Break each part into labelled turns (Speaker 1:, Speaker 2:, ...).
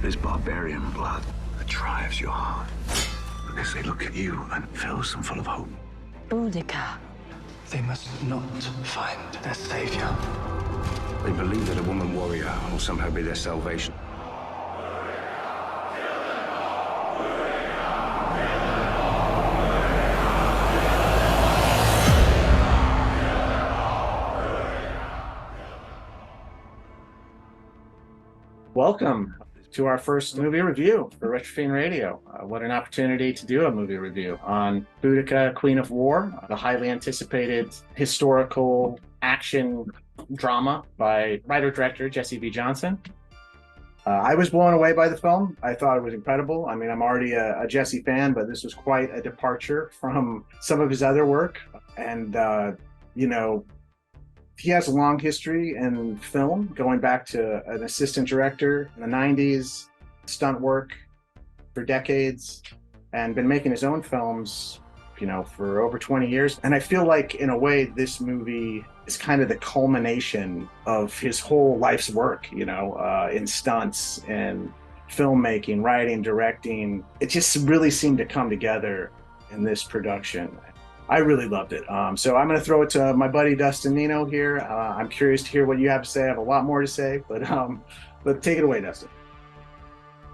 Speaker 1: This barbarian blood that drives your heart. Because they look at you and it fills them full of hope.
Speaker 2: Boudica.
Speaker 3: They must not find their savior.
Speaker 1: They believe that a woman warrior will somehow be their salvation.
Speaker 4: Welcome to our first movie review for Retrofine Radio. What an opportunity to do a movie review on Boudica, Queen of War, the highly anticipated historical action drama by writer-director Jesse V. Johnson. I was blown away by the film. I thought it was incredible. I mean, I'm already a Jesse fan, but this was quite a departure from some of his other work. And, he has a long history in film, going back to an assistant director in the 90s, stunt work for decades, and been making his own films, for over 20 years. And I feel like, in a way, this movie is kind of the culmination of his whole life's work, in stunts and filmmaking, writing, directing. It just really seemed to come together in this production. I really loved it. So I'm going to throw it to my buddy Dustin Nino here. I'm curious to hear what you have to say. I have a lot more to say, but take it away, Dustin.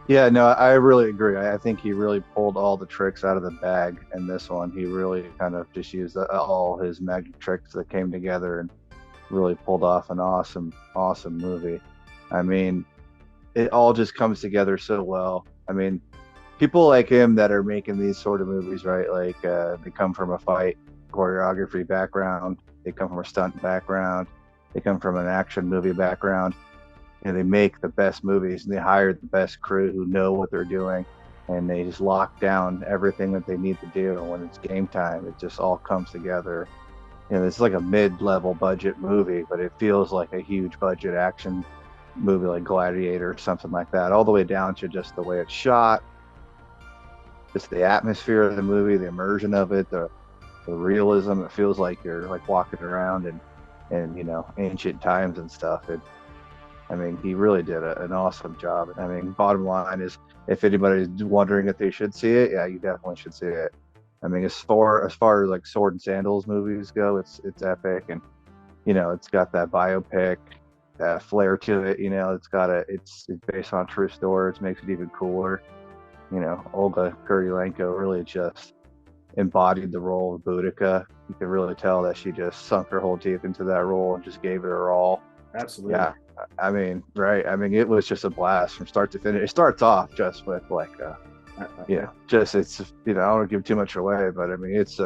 Speaker 5: Yeah, no, I really agree. I think he really pulled all the tricks out of the bag in this one. He really kind of just used all his magic tricks that came together and really pulled off an awesome movie. I mean, it all just comes together so well. I mean, people like him that are making these sort of movies, right? Like they come from a fight choreography background, they come from a stunt background, they come from an action movie background, and they make the best movies, and they hire the best crew who know what they're doing, and they just lock down everything that they need to do. And when it's game time, it just all comes together. It's like a mid-level budget movie, but it feels like a huge budget action movie like Gladiator or something like that, all the way down to just the way it's shot, just the atmosphere of the movie, the immersion of it, the realism. It feels like you're like walking around in ancient times and stuff. I mean, he really did an awesome job. I mean, bottom line is, if anybody's wondering if they should see it, yeah, you definitely should see it. I mean, as far as like sword and sandals movies go, it's epic, and it's got that biopic flair to it. It's based on a true story, which makes it even cooler. Olga Kurylenko really just embodied the role of Boudica. You could really tell that she just sunk her whole teeth into that role and just gave it her all.
Speaker 4: Absolutely.
Speaker 5: Yeah. I mean, right. I mean, it was just a blast from start to finish. It starts off just with it's, I don't want to give too much away, but I mean, it's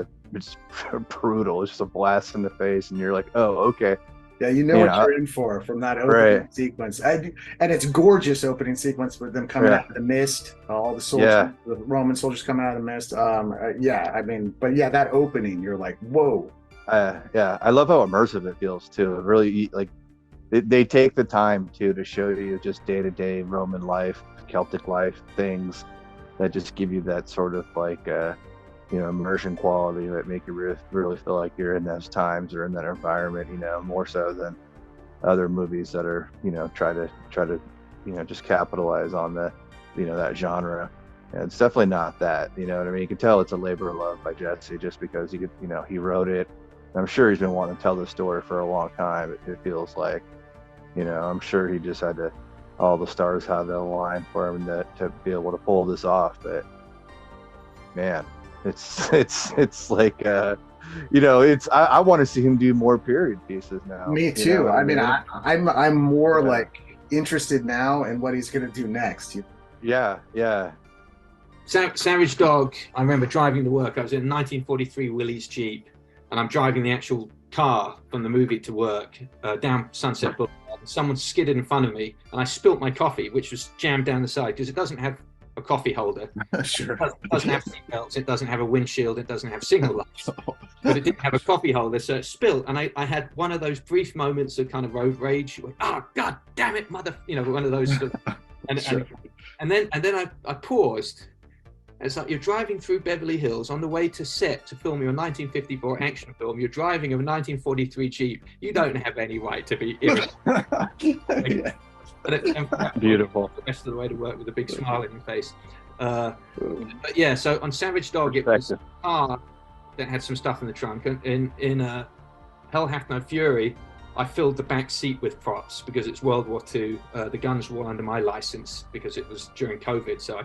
Speaker 5: brutal. It's just a blast in the face, and you're like, oh, okay.
Speaker 4: Yeah, what you're in for from that opening sequence. And it's gorgeous opening sequence with them coming out of the mist, all the soldiers, the Roman soldiers coming out of the mist. That opening, you're like, whoa.
Speaker 5: I love how immersive it feels too. It really, like, they take the time to show you just day-to-day Roman life, Celtic life things that just give you that sort of like immersion quality that make you really feel like you're in those times or in that environment, more so than other movies that are, try to just capitalize on that genre. And it's definitely not that, what I mean? You can tell it's a labor of love by Jesse, just because he wrote it. I'm sure he's been wanting to tell the story for a long time. It feels like, I'm sure he just had all the stars had to align for him to be able to pull this off. But man, it's like I want to see him do more period pieces now.
Speaker 4: Me too. I'm more like interested now in what he's going to do next.
Speaker 5: Yeah.
Speaker 6: Savage Dog. I remember driving to work. I was in a 1943 Willys Jeep, and I'm driving the actual car from the movie to work down Sunset Boulevard. Someone skidded in front of me, and I spilt my coffee, which was jammed down the side because it doesn't have a coffee holder.
Speaker 4: Sure.
Speaker 6: It doesn't have seatbelts. It doesn't have a windshield. It doesn't have signal lights. But it didn't have a coffee holder, so it spilled. And I had one of those brief moments of kind of road rage. Oh, God damn it, mother! One of those. And then I paused. It's like you're driving through Beverly Hills on the way to set to film your 1954 action film. You're driving a 1943 Jeep. You don't have any right to be irritable. And
Speaker 5: Beautiful.
Speaker 6: the rest of the way to work with a big smile on your face. But yeah, so on Savage Dog, it was a car that had some stuff in the trunk. And in Hell Hath No Fury, I filled the back seat with props because it's World War II. The guns were all under my license because it was during COVID, so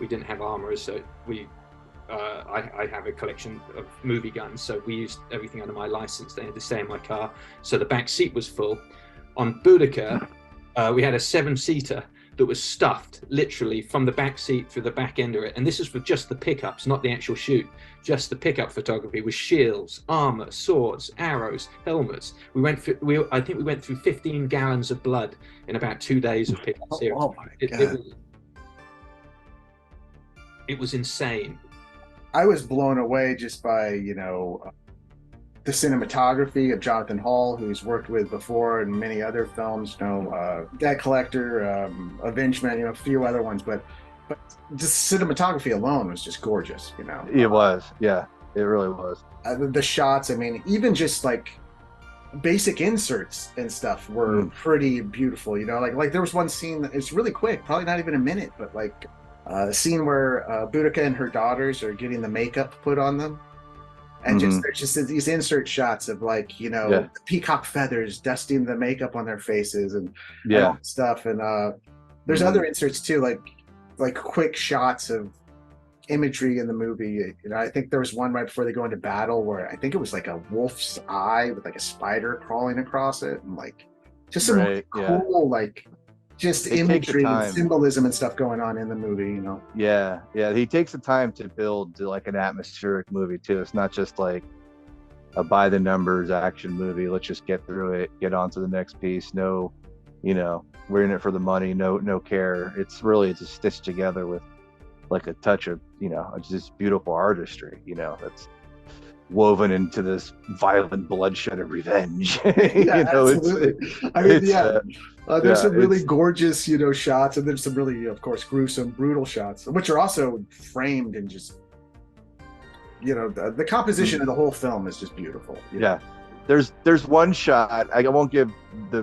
Speaker 6: we didn't have armorers, so I have a collection of movie guns, so we used everything under my license. They had to stay in my car, so the back seat was full. On Boudica, we had a 7-seater that was stuffed literally from the back seat through the back end of it, and this is for just the pickups, not the actual shoot. Just the pickup photography with shields, armor, swords, arrows, helmets. I think we went through 15 gallons of blood in about 2 days of pickups here.
Speaker 4: Oh my God.
Speaker 6: It was insane.
Speaker 4: I was blown away just by, the cinematography of Jonathan Hall, who he's worked with before in many other films, Debt Collector, Avengement, a few other ones, but just cinematography alone was just gorgeous,
Speaker 5: It was, yeah, it really was.
Speaker 4: The shots, I mean, even just like basic inserts and stuff were pretty beautiful, like there was one scene that it's really quick, probably not even a minute, but like a scene where Boudica and her daughters are getting the makeup put on them. And there's just these insert shots of like, the peacock feathers dusting the makeup on their faces and all that stuff. And there's other inserts too, like quick shots of imagery in the movie. I think there was one right before they go into battle where I think it was like a wolf's eye with like a spider crawling across it, and like just some cool like just imagery and symbolism and stuff going on in the movie,
Speaker 5: Yeah, he takes the time to build like an atmospheric movie too. It's not just like a by the numbers action movie. Let's just get through it, get on to the next piece. No, we're in it for the money. No care. It's really just stitched together with like a touch of just beautiful artistry. That's woven into this violent bloodshed of revenge.
Speaker 4: Absolutely. There's some really gorgeous, shots, and there's some really, of course, gruesome, brutal shots, which are also framed and just, the composition of the whole film is just beautiful.
Speaker 5: Yeah. There's one shot, I won't give the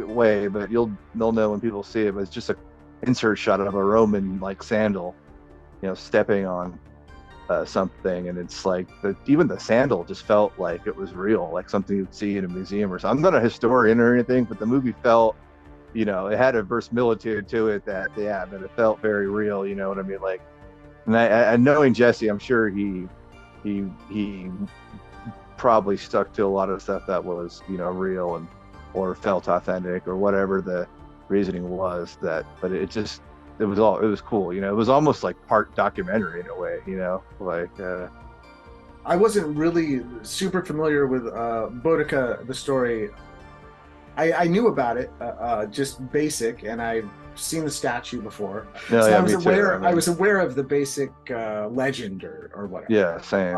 Speaker 5: way, but they'll know when people see it, but it's just an insert shot of a Roman like sandal, stepping on something, and it's like even the sandal just felt like it was real, like something you'd see in a museum or something. I'm not a historian or anything, but the movie felt, it had a verisimilitude to it that it felt very real. You know what I mean? Like, and knowing Jesse, I'm sure he probably stuck to a lot of stuff that was real and or felt authentic or whatever the reasoning was. But it was cool. It was almost like part documentary in a way.
Speaker 4: I wasn't really super familiar with Boudica, the story. I knew about it, just basic, and I've seen the statue before. I was aware of the basic legend or whatever.
Speaker 5: Yeah, same.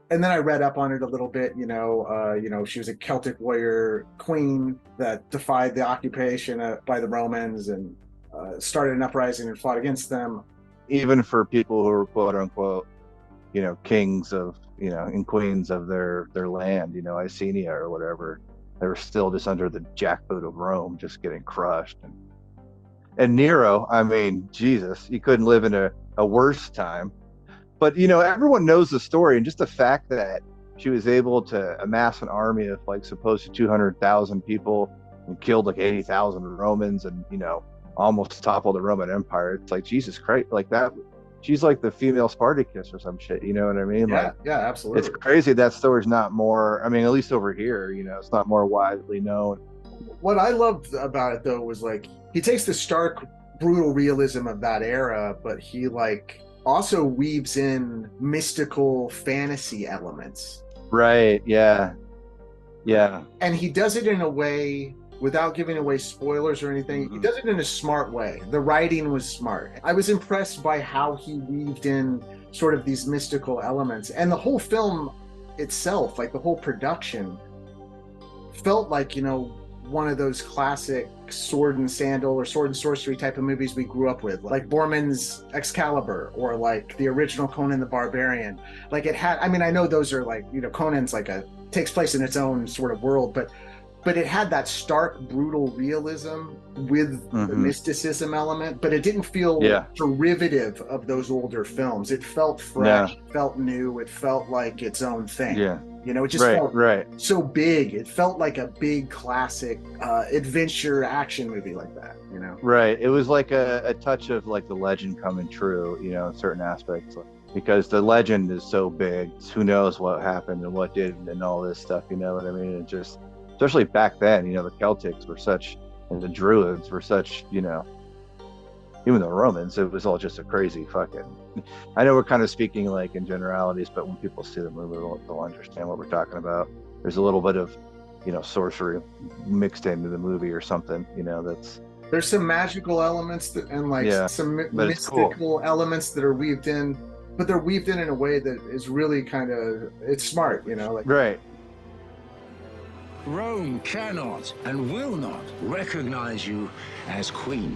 Speaker 4: And then I read up on it a little bit. She was a Celtic warrior queen that defied the occupation by the Romans and started an uprising and fought against them.
Speaker 5: Even for people who were quote unquote, kings of, and queens of their land, Icenia or whatever, they were still just under the jackboot of Rome, just getting crushed. And Nero, I mean, Jesus, he couldn't live in a worse time. But, everyone knows the story, and just the fact that she was able to amass an army of like supposed to 200,000 people and killed like 80,000 Romans and, almost toppled the Roman Empire. It's like, Jesus Christ, like that. She's like the female Spartacus or some shit. You know what I mean?
Speaker 4: Yeah, absolutely.
Speaker 5: It's crazy that story's not more, at least over here, it's not more widely known.
Speaker 4: What I loved about it though was like, he takes the stark, brutal realism of that era, but he like also weaves in mystical fantasy elements.
Speaker 5: Right. Yeah.
Speaker 4: And he does it in a way, without giving away spoilers or anything, he does it in a smart way. The writing was smart. I was impressed by how he weaved in sort of these mystical elements. And the whole film itself, like the whole production, felt like, one of those classic sword and sandal or sword and sorcery type of movies we grew up with, like Borman's Excalibur or like the original Conan the Barbarian. Like it had, I know those are like, Conan's like takes place in its own sort of world, but but it had that stark, brutal realism with the mysticism element, but it didn't feel derivative of those older films. It felt fresh, it felt new, it felt like its own thing.
Speaker 5: Yeah.
Speaker 4: You know, it just felt so big. It felt like a big classic adventure action movie like that, you know?
Speaker 5: Right. It was like a touch of like the legend coming true, you know, in certain aspects. Because the legend is so big, who knows what happened and what didn't and all this stuff, you know what I mean? It just, especially back then, you know, the Celtics were such, and the Druids were such, you know, even the Romans, it was all just a crazy fucking, I know we're kind of speaking like in generalities, but when people see the movie, they'll understand what we're talking about. There's a little bit of, you know, sorcery mixed into the movie or something, you know,
Speaker 4: there's some magical elements that, and like some mystical elements that are weaved in, but they're weaved in a way that is really kind of, it's smart, you know, like
Speaker 2: Rome cannot and will not recognize you as queen.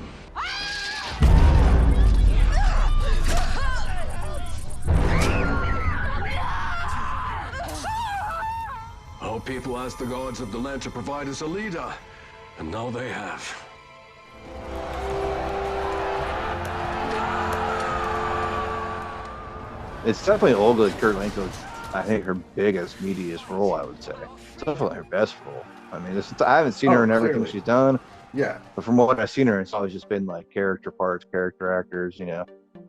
Speaker 7: Our people asked the gods of the land to provide us a leader, and now they have.
Speaker 5: It's definitely Olga Kurylenko's, I think, her biggest, meatiest role, I would say. It's definitely her best role. I mean, I haven't seen her in everything she's done.
Speaker 4: Yeah.
Speaker 5: But from what I've seen her, it's always just been like character parts, character actors, you know.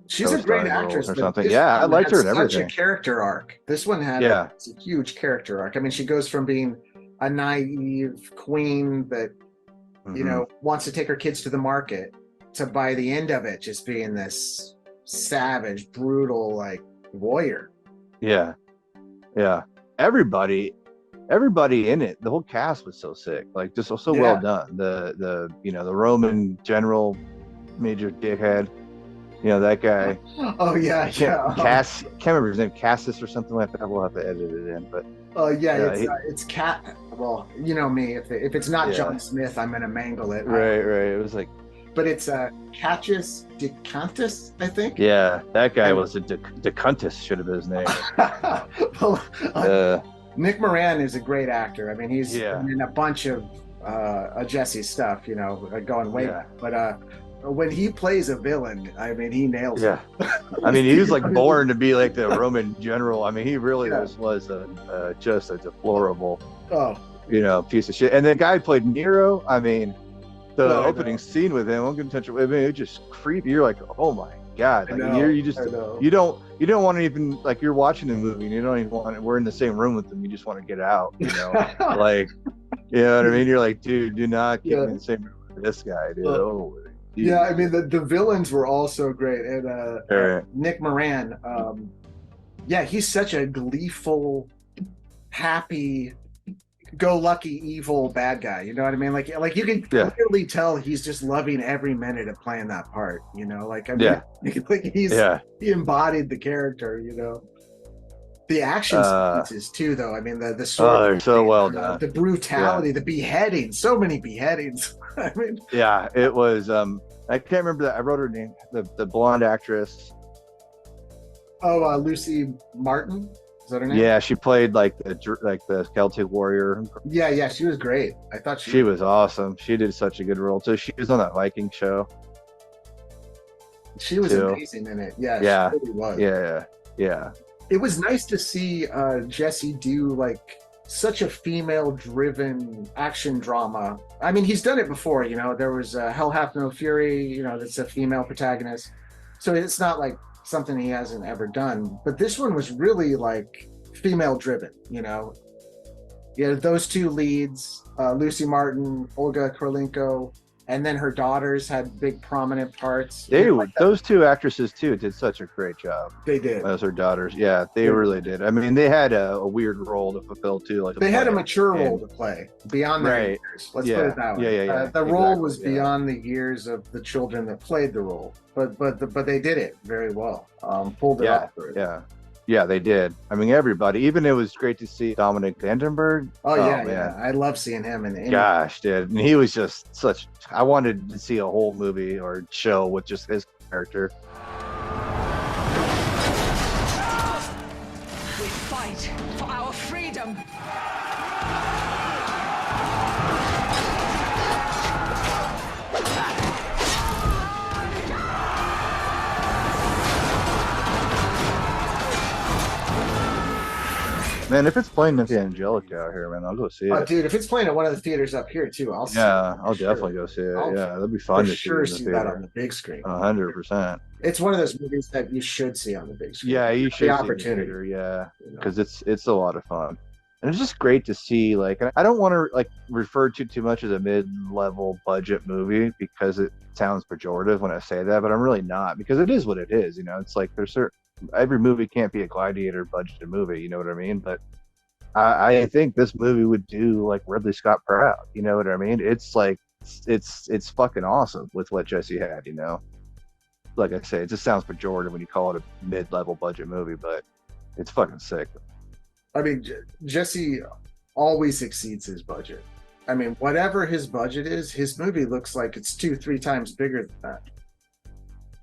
Speaker 4: She's a great actress
Speaker 5: or something. Yeah, I liked her in everything.
Speaker 4: Such a character arc. This one had a huge character arc. I mean, she goes from being a naive queen that, you know, wants to take her kids to the market to, by the end of it, just being this savage, brutal, like, warrior.
Speaker 5: Yeah. Everybody in it, the whole cast was so sick, like just so well done. The you know, the Roman general, major dickhead, you know, that guy.
Speaker 4: Oh yeah.
Speaker 5: Can't remember his name, Cassis or something like that. We'll have to edit it in, but
Speaker 4: it's Cat. Well, you know me, if it's not John Smith, I'm gonna mangle it.
Speaker 5: Right. It was like,
Speaker 4: but it's Catchus DeCantus, I think.
Speaker 5: Yeah, that guy was a DeCuntus, should have been his name.
Speaker 4: Nick Moran is a great actor. I mean, he's in a bunch of Jesse stuff, you know, going way back. But when he plays a villain, I mean, he nails it.
Speaker 5: I mean, he was like born to be like the Roman general. I mean, he really was just a deplorable, you know, piece of shit. And the guy who played Nero, I mean, the opening scene with him, I'm gonna touch it. I mean, it just creepy. You're like, oh my god, like you don't want to even, like, you're watching the movie and you don't even want to, we're in the same room with them, you just want to get out, you know. Like, you know what I mean? You're like, dude, do not get in the same room with this guy, dude.
Speaker 4: I mean, the villains were all so great. And Nick Moran, he's such a gleeful, happy, go lucky, evil bad guy, you know what I mean? Like you can clearly tell he's just loving every minute of playing that part, you know. Like, I mean, like he embodied the character, you know. The action sequences too, though. I mean, the sort
Speaker 5: they're so well done.
Speaker 4: The brutality, the beheadings, so many beheadings. I mean,
Speaker 5: it was. I can't remember that. I wrote her name. The blonde actress.
Speaker 4: Oh, Lucy Martin. Is that her name?
Speaker 5: Yeah, she played like the Celtic warrior.
Speaker 4: Yeah, she was great. I thought
Speaker 5: she was awesome. She did such a good role too. She was on that Viking show.
Speaker 4: She was amazing in it. Yeah, she really was. Yeah. It was nice to see Jesse do like such a female-driven action drama. I mean, he's done it before. You know, there was Hell Hath No Fury. You know, that's a female protagonist. So it's not like something he hasn't ever done, but this one was really like female driven, you know. Those two leads, Lucy Martin, Olga Kurylenko, and then her daughters had big prominent parts.
Speaker 5: Those two actresses too did such a great job.
Speaker 4: They did.
Speaker 5: As her daughters, they really did. I mean, they had a weird role to fulfill too. Like
Speaker 4: they had a mature role to play beyond their years. Let's put it that way. The role was beyond the years of the children that played the role, but they did it very well. Pulled it off.
Speaker 5: Yeah, they did. I mean, everybody. Even it was great to see Dominic Vandenberg.
Speaker 4: Oh yeah. I love seeing him.
Speaker 5: Gosh, dude, and he was just such. I wanted to see a whole movie or show with just his character.
Speaker 8: We fight for our freedom.
Speaker 5: Man, if it's playing at the Angelica out here, man, I'll go see it.
Speaker 4: Dude, if it's playing at one of the theaters up here too, I'll see it.
Speaker 5: Yeah, I'll
Speaker 4: Sure.
Speaker 5: definitely go see it.
Speaker 4: I'll
Speaker 5: Yeah, that'd be fun
Speaker 4: for
Speaker 5: to
Speaker 4: sure
Speaker 5: see
Speaker 4: see
Speaker 5: in the
Speaker 4: that on
Speaker 5: theater.
Speaker 4: the big screen.
Speaker 5: 100%.
Speaker 4: It's one of those movies that you should see on the big screen.
Speaker 5: Yeah, you should see it in the
Speaker 4: opportunity.
Speaker 5: theater, yeah,
Speaker 4: You know?
Speaker 5: because it's a lot of fun, and it's just great to see. Like, and I don't want to like refer to too much as a mid-level budget movie because it sounds pejorative when I say that, but I'm really not, because it is what it is. You know, it's like there's certain every movie can't be a gladiator budgeted movie. You know what I mean? But I think this movie would do like Ridley Scott proud. You know what I mean? It's like it's fucking awesome with what Jesse had. You know, like I say, it just sounds pejorative when you call it a mid-level budget movie, but it's fucking sick.
Speaker 4: I mean, Jesse always exceeds his budget. I mean, whatever his budget is, his movie looks like it's 2-3 times bigger than that.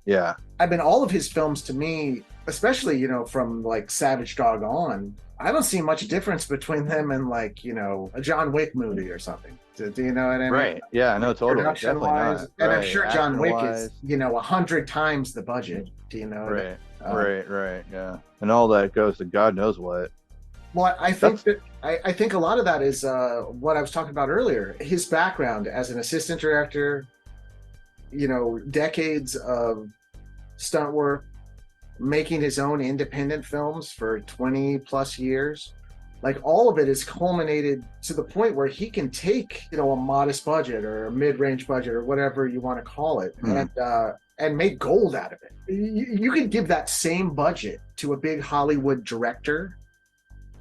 Speaker 5: Yeah.
Speaker 4: I mean, all of his films to me, especially, you know, from like Savage Dog on, I don't see much difference between them and like, you know, a John Wick movie or something. Do you know what I mean?
Speaker 5: Right. Yeah, no, totally.
Speaker 4: Production
Speaker 5: Definitely
Speaker 4: wise,
Speaker 5: not.
Speaker 4: and I'm
Speaker 5: Right.
Speaker 4: sure John Wick is,
Speaker 5: Action-wise.
Speaker 4: you know, 100 times the budget. Do you know?
Speaker 5: Right.
Speaker 4: Um,
Speaker 5: Right. Yeah. And all that goes to God knows what.
Speaker 4: Well, I think that I think a lot of that is what I was talking about earlier. His background as an assistant director, you know, decades of stunt work, making his own independent films for 20 plus years. Like all of it is culminated to the point where he can take, you know, a modest budget or a mid-range budget or whatever you want to call it, and make gold out of it. You could give that same budget to a big Hollywood director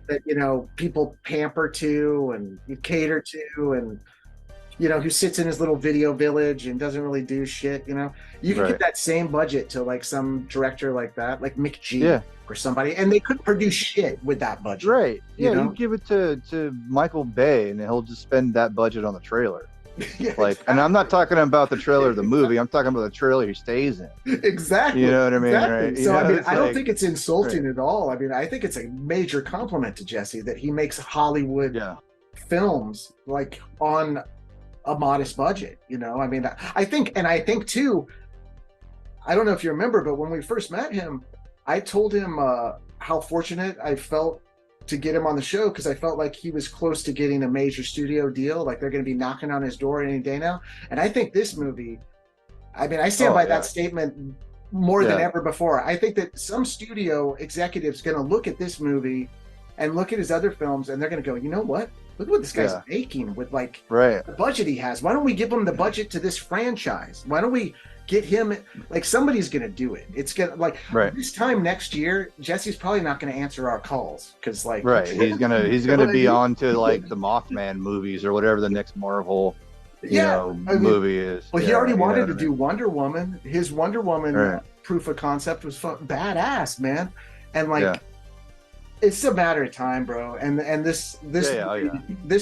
Speaker 4: that, you know, people pamper to and you cater to, and, you know, who sits in his little video village and doesn't really do shit. You know, you can give that same budget to like some director like that, like Mick G or somebody, and they could produce shit with that budget.
Speaker 5: Right. Yeah,
Speaker 4: know?
Speaker 5: you give it to Michael Bay and he'll just spend that budget on the trailer.
Speaker 4: Yeah,
Speaker 5: Like, and I'm not talking about the trailer of the movie. I'm talking about the trailer he stays in.
Speaker 4: Exactly.
Speaker 5: You know what I mean?
Speaker 4: Exactly.
Speaker 5: Right? You
Speaker 4: So
Speaker 5: know,
Speaker 4: I mean,
Speaker 5: it's
Speaker 4: I don't
Speaker 5: like-
Speaker 4: think it's insulting at all. I mean, I think it's a major compliment to Jesse that he makes Hollywood films like on a modest budget. You know, I mean, I think too, I don't know if you remember, but when we first met him, I told him how fortunate I felt to get him on the show, because I felt like he was close to getting a major studio deal. Like they're going to be knocking on his door any day now. And I think this movie, I mean, I stand by that statement more than ever before. I think that some studio executive's going to look at this movie and look at his other films, and they're going to go, you know what? Look what this guy's making with like the budget he has. Why don't we give him the budget to this franchise? Why don't we get him, like, somebody's going to do it. It's going to, like, this time next year, Jesse's probably not going to answer our calls because, like,
Speaker 5: he's gonna be on to like the Mothman movies or whatever the next Marvel movie is.
Speaker 4: Well, he already wanted to do Wonder Woman. His Wonder Woman proof of concept was badass, man. And like, it's a matter of time, bro. And this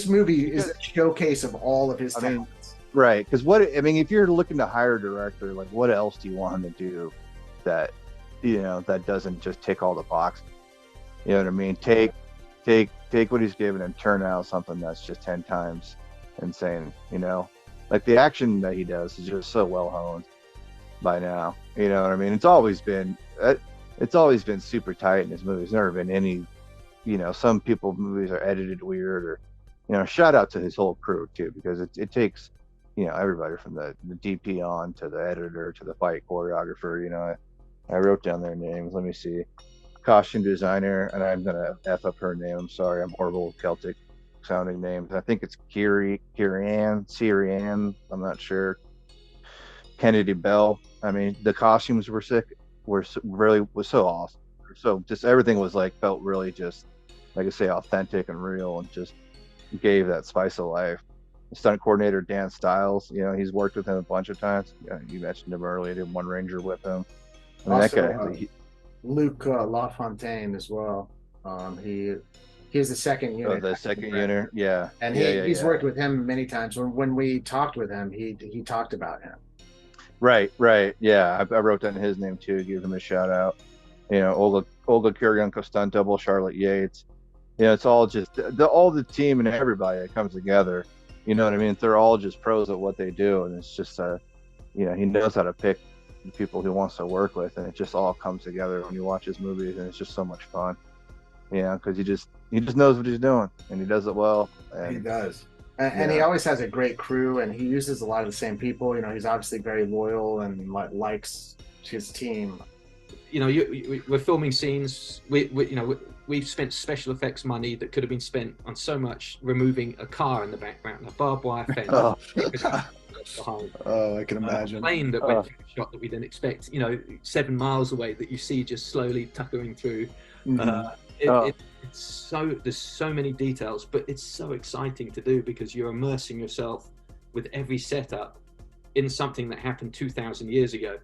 Speaker 4: movie is a showcase of all of his talents.
Speaker 5: Right, because if you're looking to hire a director, like, what else do you want him to do that, you know, that doesn't just tick all the boxes? You know what I mean? Take what he's given and turn out something that's just 10 times insane. You know, like the action that he does is just so well honed by now. You know what I mean? It's always been super tight in his movies. Never been any, you know, some people's movies are edited weird, or, you know, shout out to his whole crew too, because it takes, you know, everybody from the DP on to the editor to the fight choreographer. You know, I wrote down their names. Let me see. Costume designer, and I'm gonna F up her name. I'm sorry, I'm horrible with Celtic sounding names. I think it's Siri-Ann. I'm not sure. Kennedy Bell. I mean, the costumes were sick. Was so awesome. So just everything was like, felt really just, like I say, authentic and real, and just gave that spice of life. Stunt coordinator Dan Stiles, you know, he's worked with him a bunch of times. You mentioned him earlier. Did One Ranger with him. I mean,
Speaker 4: Also,
Speaker 5: that guy,
Speaker 4: Luc LaFontaine as well. He's the second unit.
Speaker 5: The second unit, yeah.
Speaker 4: And he's worked with him many times. When we talked with him, he talked about him.
Speaker 5: Right, yeah. I wrote down his name too. Give him a shout out. You know, Olga Kurylenko, stunt double, Charlotte Yates. You know, it's all just all the team and everybody that comes together. You know what I mean? They're all just pros at what they do, and it's just, you know, he knows how to pick the people he wants to work with, and it just all comes together when you watch his movies, and it's just so much fun. you know, because he just knows what he's doing and he does it well. And,
Speaker 4: He does. And he always has a great crew, and he uses a lot of the same people. You know, he's obviously very loyal and likes his team.
Speaker 6: You know, we're filming scenes. We've spent special effects money that could have been spent on so much, removing a car in the background, a barbed wire fence.
Speaker 8: Oh, I can imagine.
Speaker 6: A plane that went through a shot that we didn't expect. You know, 7 miles away that you see just slowly tuckering through. It's so, there's so many details, but it's so exciting to do because you're immersing yourself with every setup in something that happened 2,000 years ago.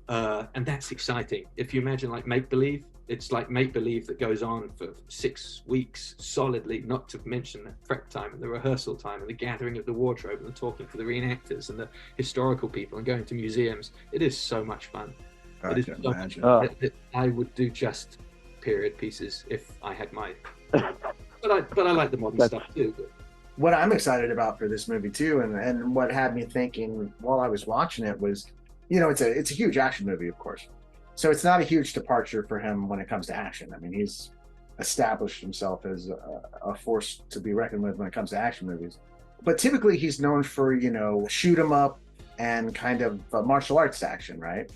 Speaker 6: And that's exciting. If you imagine like make-believe, it's like make-believe that goes on for 6 weeks solidly, not to mention the prep time and the rehearsal time and the gathering of the wardrobe and the talking to the reenactors and the historical people and going to museums. It is so much fun.
Speaker 8: I
Speaker 6: It is
Speaker 8: can
Speaker 6: so
Speaker 8: imagine.
Speaker 6: much fun. I would do just period pieces if I had my... but I like the modern stuff too. But...
Speaker 4: What I'm excited about for this movie too, and what had me thinking while I was watching it was, you know, it's a huge action movie, of course. So it's not a huge departure for him when it comes to action. I mean, he's established himself as a force to be reckoned with when it comes to action movies. But typically he's known for, you know, shoot 'em up and kind of martial arts action, right?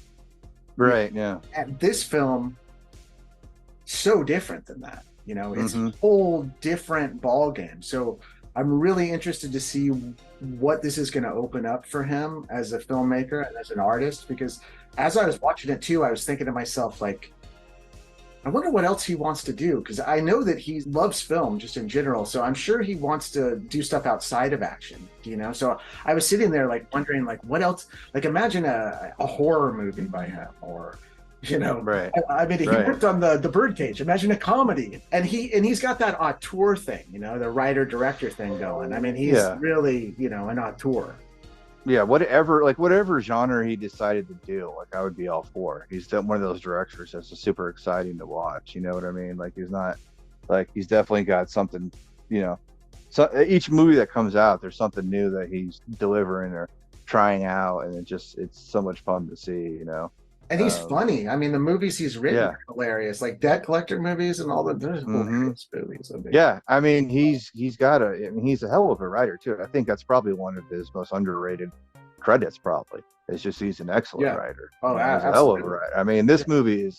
Speaker 5: Right, yeah.
Speaker 4: And this film, so different than that. You know, it's
Speaker 5: Mm-hmm.
Speaker 4: a whole different ball game. So I'm really interested to see what this is going to open up for him as a filmmaker and as an artist, because as I was watching it too, I was thinking to myself, like, I wonder what else he wants to do, because I know that he loves film just in general. So I'm sure he wants to do stuff outside of action, you know? So I was sitting there like wondering, like, what else? Like, imagine a horror movie by him, or, you know,
Speaker 5: Right.
Speaker 4: I mean, he worked on the Birdcage. Imagine a comedy, and he's got that auteur thing, you know, the writer director thing going. I mean, he's really, you know, an auteur.
Speaker 5: Yeah, whatever genre he decided to do, like, I would be all for. He's one of those directors that's just super exciting to watch. You know what I mean? Like, he's definitely got something, you know. So each movie that comes out, there's something new that he's delivering or trying out, and it's so much fun to see, you know.
Speaker 4: And he's funny. I mean, the movies he's written are hilarious, like Debt Collector movies and all the hilarious movies.
Speaker 5: Yeah, I mean, he's a hell of a writer too. I think that's probably one of his most underrated credits. Probably it's just he's an excellent writer.
Speaker 4: Oh,
Speaker 5: he's a hell of a writer. I mean, this movie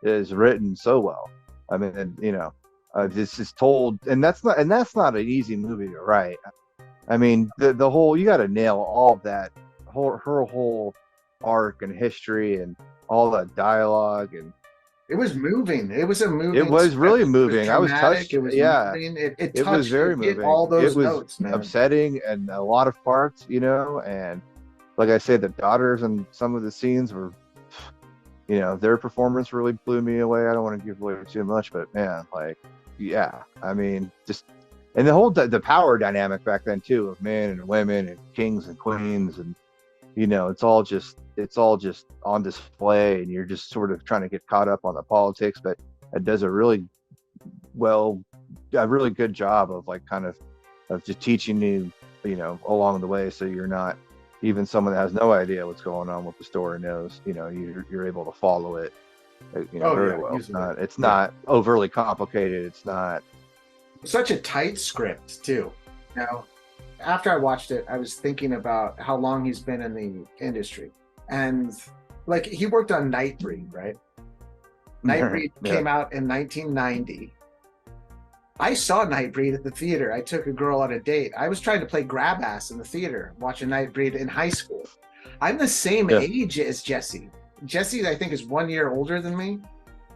Speaker 5: is written so well. I mean, you know, this is told, and that's not an easy movie to write. I mean, the whole, you got to nail all of that, her whole arc and history and all that dialogue, and
Speaker 4: it was moving. It was a moving.
Speaker 5: It was really moving. I was touched.
Speaker 4: It was
Speaker 5: moving.
Speaker 4: It
Speaker 5: was very moving.
Speaker 4: All those
Speaker 5: it was
Speaker 4: notes, man.
Speaker 5: upsetting and a lot of parts, you know. And like I said, the daughters and some of the scenes were, you know, their performance really blew me away. I don't want to give away too much, but man, like, yeah, I mean, just, and the whole the power dynamic back then too, of men and women and kings and queens, and you know, it's all just on display, and you're just sort of trying to get caught up on the politics, but it does a really good job of, like, kind of just teaching you, you know, along the way, so you're not, even someone that has no idea what's going on with the story knows, you know, you're able to follow it, you know, very well. It's not overly complicated. It's not
Speaker 4: such a tight script too. Now, after I watched it, I was thinking about how long he's been in the industry. And like, he worked on Nightbreed, right? Nightbreed came out in 1990. I saw Nightbreed at the theater. I took a girl on a date. I was trying to play grab ass in the theater, watching Nightbreed in high school. I'm the same age as Jesse. Jesse, I think, is 1 year older than me.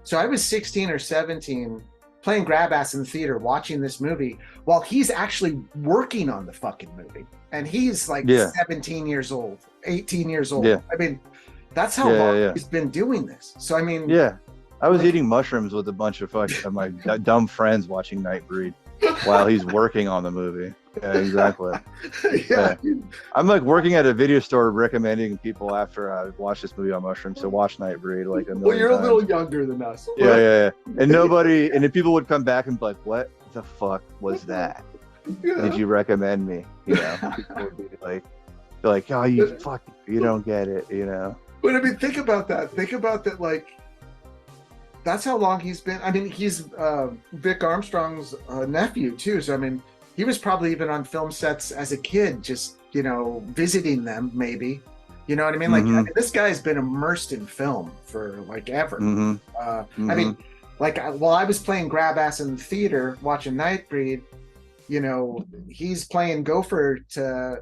Speaker 4: So I was 16 or 17 playing grab ass in the theater, watching this movie while he's actually working on the fucking movie. And he's like 17 years old, 18 years old. I mean, that's how long he's been doing this. So, I mean...
Speaker 5: Yeah. I was eating mushrooms with a bunch of my dumb friends watching Nightbreed while he's working on the movie. Yeah, exactly. I'm like working at a video store recommending people after I watch this movie on mushrooms to watch Nightbreed. Like,
Speaker 4: well, you're a little younger than us.
Speaker 5: Yeah. And then people would come back and be like, "What the fuck was that? Did you recommend me?" You know, people would be like, "They're like, oh, you don't get it," you know.
Speaker 4: But I mean, think about that. Think about that, like, That's how long he's been. I mean, he's Vic Armstrong's nephew too. So I mean, he was probably even on film sets as a kid, just visiting them, maybe. You know what I mean? Like, I mean, this guy's been immersed in film for like ever. I mean, like while I was playing grab ass in the theater watching Nightbreed, he's playing Gopher to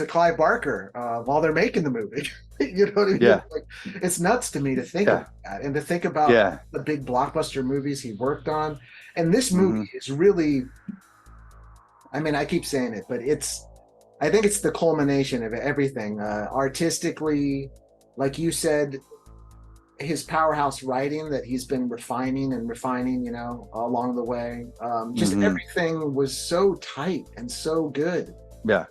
Speaker 4: Clive Barker while they're making the movie. You know what I mean?
Speaker 5: Yeah.
Speaker 4: Like, it's nuts to me to think about that, and to think about the big blockbuster movies he worked on. And this movie is really, I mean, I keep saying it, but I think it's the culmination of everything. Artistically, like you said, his powerhouse writing that he's been refining, along the way. Just everything was so tight and so good.
Speaker 5: Yeah,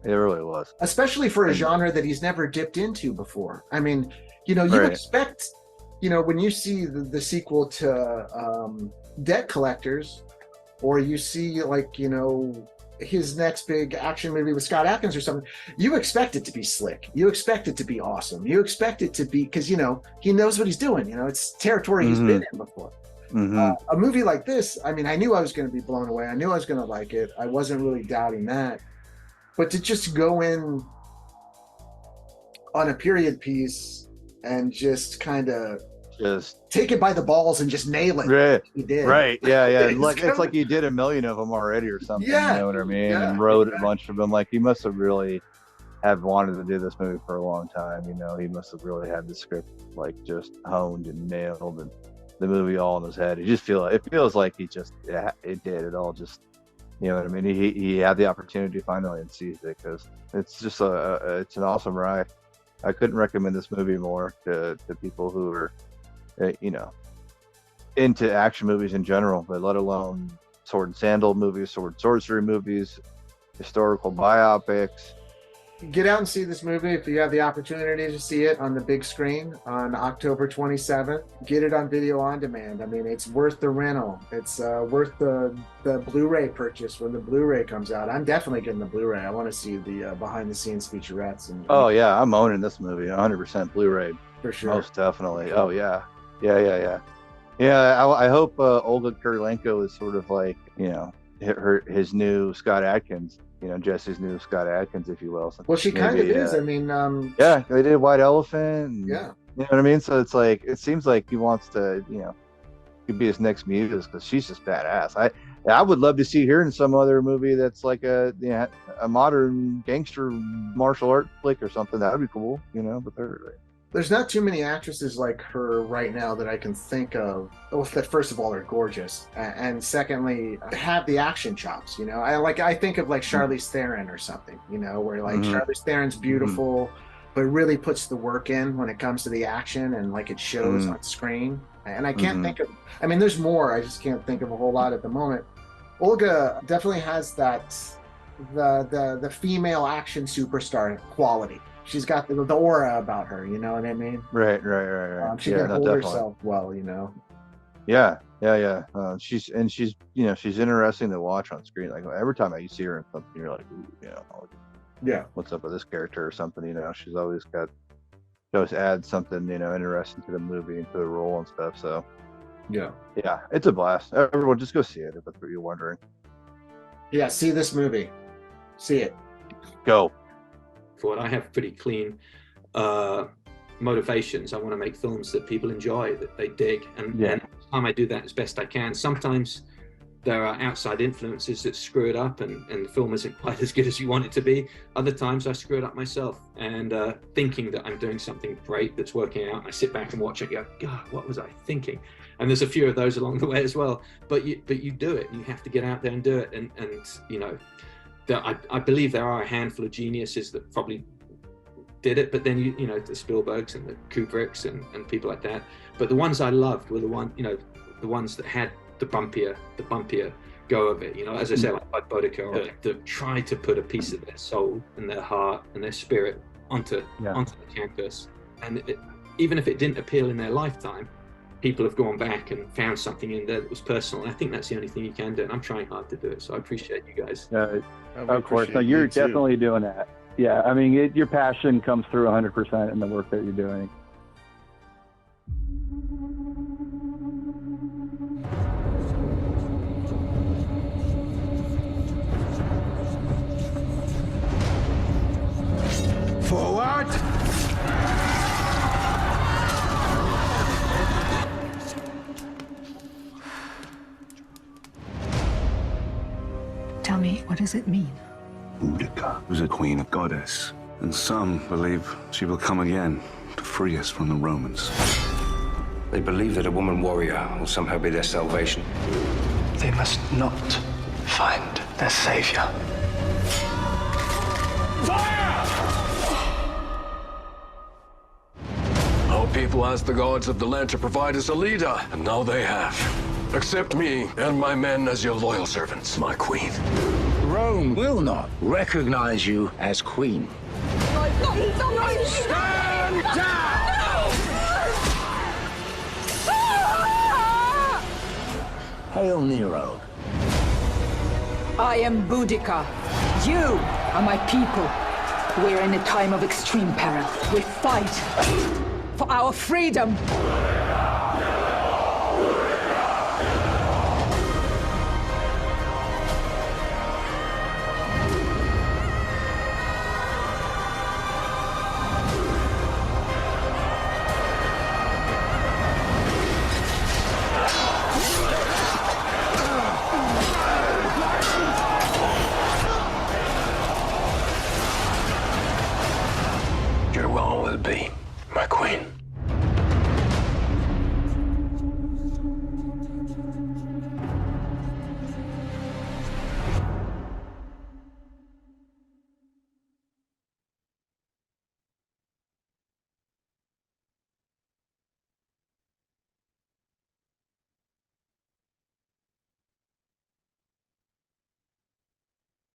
Speaker 5: it really was.
Speaker 4: Especially for a genre that he's never dipped into before. I mean, you expect, when you see the sequel to Debt Collectors, or you see his next big action movie with Scott Adkins or something, you expect it to be slick. You expect it to be awesome. You expect it to be, because, he knows what he's doing. It's territory he's been in before. A movie like this, I mean, I knew I was going to be blown away. I knew I was going to like it. I wasn't really doubting that. But to just go in on a period and just kind of take it by the balls and just nail it.
Speaker 5: Right.
Speaker 4: He did.
Speaker 5: Right. Yeah. It's like you did a million of them already or something.
Speaker 4: Yeah.
Speaker 5: You know what I mean?
Speaker 4: Yeah.
Speaker 5: And wrote a bunch of them. Like, he must have really have wanted to do this movie for a long time. He must have really had the script just honed and nailed, and the movie all in his head. It feels like he just it did it all. Just, you know what I mean? He had the opportunity finally and seized it, because it's just it's an awesome ride. I couldn't recommend this movie more to people who are into action movies in general, but let alone sword and sandal movies, sword and sorcery movies, historical biopics.
Speaker 4: Get out and see this movie if you have the opportunity to see it on the big screen on October 27th. Get it on video on demand. I mean, it's worth the rental. It's worth the Blu-ray purchase when the Blu-ray comes out. I'm definitely getting the Blu-ray. I want to see the behind-the-scenes featurettes.
Speaker 5: Oh yeah, I'm owning this movie 100% Blu-ray.
Speaker 4: For sure.
Speaker 5: Most definitely. Oh yeah. Yeah. I hope Olga Kurylenko is sort of like, his new Scott Adkins, Jesse's new Scott Adkins, if you will. So
Speaker 4: well, she kind of is. I mean,
Speaker 5: yeah, they did White Elephant. And,
Speaker 4: yeah.
Speaker 5: You know what I mean? So it's like, it seems like he wants to, could be his next muse, because she's just badass. I would love to see her in some other movie that's like a modern gangster martial art flick or something. That would be cool, but
Speaker 4: there's not too many actresses like her right now that I can think of. Well, that first of all are gorgeous, and secondly have the action chops. I think of like Charlize Theron or something. Where like Charlize Theron's beautiful, but really puts the work in when it comes to the action, and like it shows on screen. And I can't think of. I mean, there's more. I just can't think of a whole lot at the moment. Olga definitely has that the female action superstar quality. She's got the aura about her, you know what I mean? Right. She can hold herself well,
Speaker 5: Yeah. She's interesting to watch on screen. Like, every time you see her in something, you're like, ooh, what's up with this character or something? She's always adds something, interesting to the movie and to the role and stuff. So yeah, it's a blast. Everyone, just go see it if that's what you're wondering.
Speaker 4: Yeah, see this movie. See it.
Speaker 5: Go.
Speaker 6: For what I have pretty clean motivations. I want to make films that people enjoy, that they dig, and the time I do that as best I can. Sometimes there are outside influences that screw it up, and the film isn't quite as good as you want it to be. Other times I screw it up myself, and thinking that I'm doing something great that's working out, and I sit back and watch it and go, God, what was I thinking? And there's a few of those along the way as well. But you do it. You have to get out there and do it, and I believe there are a handful of geniuses that probably did it, but then the Spielbergs and the Kubricks and people like that. But the ones I loved were the ones that had the bumpier go of it. As I said, like Boudica, that tried to put a piece of their soul and their heart and their spirit onto the canvas. And even if it didn't appeal in their lifetime, people have gone back and found something in there that was personal. And I think that's the only thing you can do, and I'm trying hard to do it. So I appreciate you guys.
Speaker 8: Of course. No, you're definitely doing that. Yeah, I mean, your passion comes through 100% in the work that you're doing.
Speaker 9: Tell me, what does it mean?
Speaker 1: Boudica was a queen, a goddess, and some believe she will come again to free us from the Romans.
Speaker 2: They believe that a woman warrior will somehow be their salvation.
Speaker 3: They must not find their savior.
Speaker 7: Our people asked the gods of the land to provide us a leader, and now they have. Accept me and my men as your loyal servants, my queen.
Speaker 2: Rome will not recognize you as queen.
Speaker 9: Stand down!
Speaker 2: Hail Nero.
Speaker 9: I am Boudica. You are my people. We're in a time of extreme peril. We fight for our freedom.